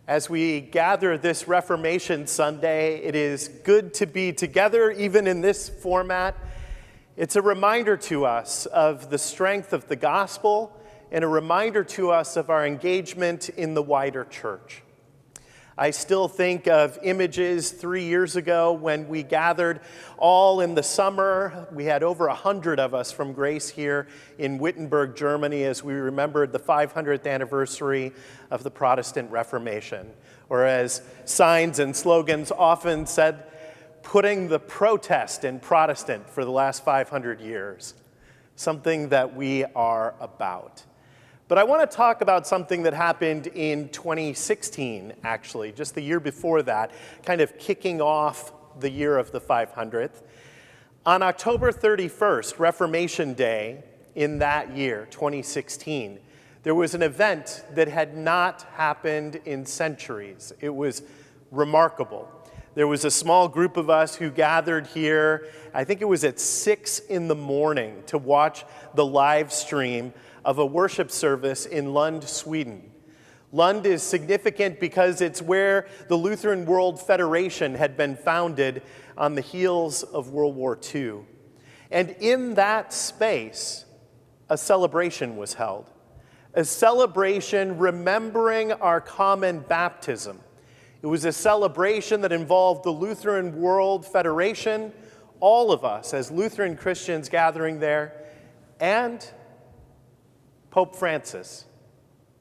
As we gather this Reformation Sunday, it is good to be together, even in this format. It's a reminder to us of the strength of the gospel and a reminder to us of our engagement in the wider church. I still think of images 3 years ago when we gathered all in the summer. We had over 100 of us from Grace here in Wittenberg, Germany, as we remembered the 500th anniversary of the Protestant Reformation, or as signs and slogans often said, putting the protest in Protestant for the last 500 years, something that we are about. But I want to talk about something that happened in 2016, actually, just the year before that, kind of kicking off the year of the 500th. On October 31st, Reformation Day in that year, 2016, there was an event that had not happened in centuries. It was remarkable. There was a small group of us who gathered here, I think it was at 6 a.m, to watch the live stream of a worship service in Lund, Sweden. Lund is significant because it's where the Lutheran World Federation had been founded on the heels of World War II. And in that space, a celebration was held. A celebration remembering our common baptism. It was a celebration that involved the Lutheran World Federation, all of us as Lutheran Christians gathering there, and Pope Francis.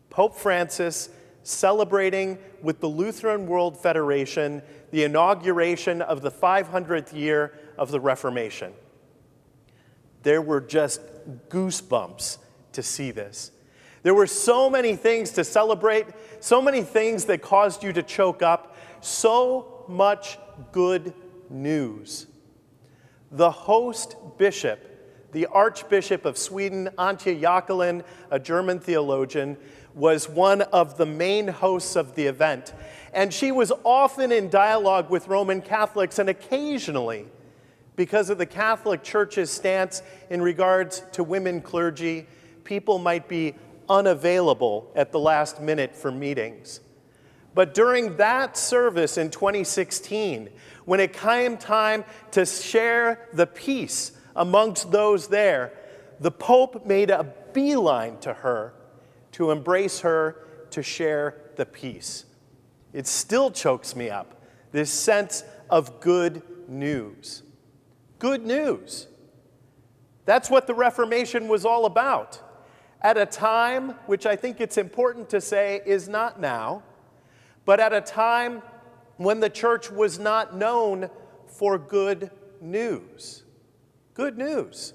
Pope Francis celebrating with the Lutheran World Federation the inauguration of the 500th year of the Reformation. There were just goosebumps to see this. There were so many things to celebrate, so many things that caused you to choke up, so much good news. The host bishop, the Archbishop of Sweden, Antje Jackelin, a German theologian, was one of the main hosts of the event. And she was often in dialogue with Roman Catholics, and occasionally, because of the Catholic Church's stance in regards to women clergy, people might be unavailable at the last minute for meetings. But during that service in 2016, when it came time to share the peace amongst those there, the Pope made a beeline to her to embrace her, to share the peace. It still chokes me up, this sense of good news. Good news. That's what the Reformation was all about. At a time, which I think it's important to say is not now, but at a time when the church was not known for good news. Good news.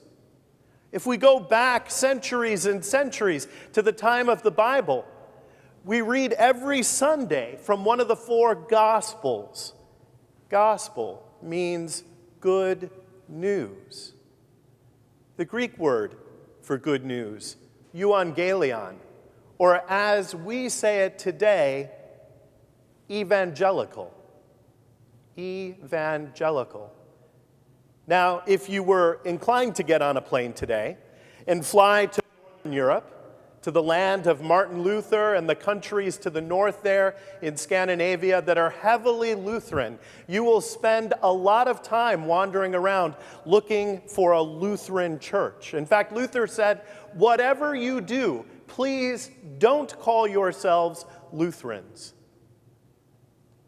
If we go back centuries and centuries to the time of the Bible, we read every Sunday from one of the 4 Gospels. Gospel means good news. The Greek word for good news, euangelion, or as we say it today, evangelical. Evangelical. Now, if you were inclined to get on a plane today and fly to Northern Europe, to the land of Martin Luther and the countries to the north there in Scandinavia that are heavily Lutheran, you will spend a lot of time wandering around looking for a Lutheran church. In fact, Luther said, whatever you do, please don't call yourselves Lutherans.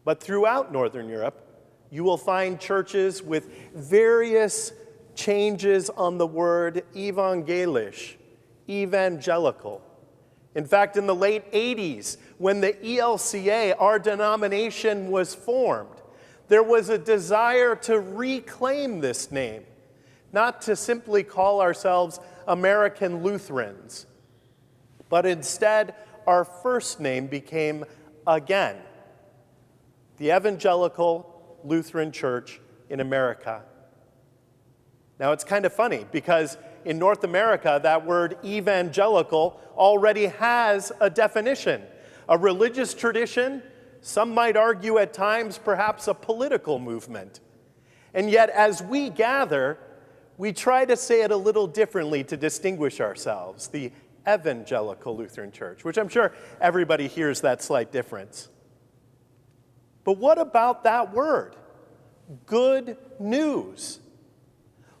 But throughout Northern Europe, you will find churches with various changes on the word evangelisch, evangelical. In fact, in the late 80s, when the ELCA, our denomination, was formed, there was a desire to reclaim this name, not to simply call ourselves American Lutherans, but instead our first name became again the Evangelical Lutheran Church in America. Now, it's kind of funny because in North America, that word evangelical already has a definition, a religious tradition, some might argue at times perhaps a political movement. And yet, as we gather, we try to say it a little differently to distinguish ourselves, the Evangelical Lutheran Church, which I'm sure everybody hears that slight difference. But what about that word? Good news.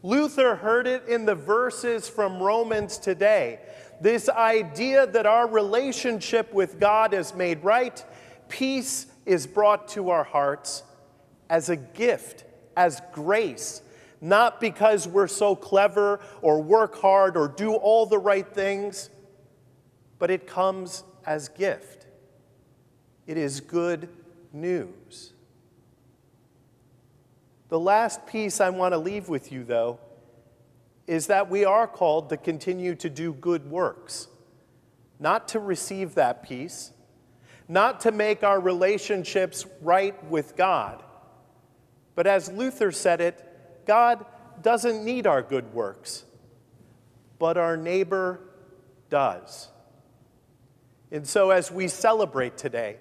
Luther heard it in the verses from Romans today. This idea that our relationship with God is made right, peace is brought to our hearts as a gift, as grace, not because we're so clever or work hard or do all the right things, but it comes as gift. It is good news. The last piece I want to leave with you, though, is that we are called to continue to do good works, not to receive that peace, not to make our relationships right with God. But as Luther said it, God doesn't need our good works, but our neighbor does. And so as we celebrate today,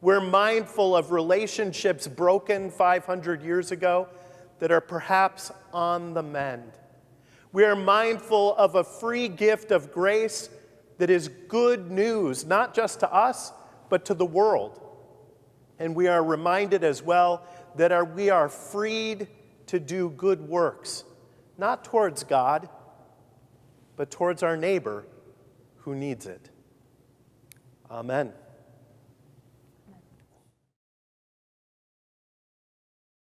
we're mindful of relationships broken 500 years ago that are perhaps on the mend. We are mindful of a free gift of grace that is good news, not just to us, but to the world. And we are reminded as well that we are freed to do good works, not towards God, but towards our neighbor who needs it. Amen.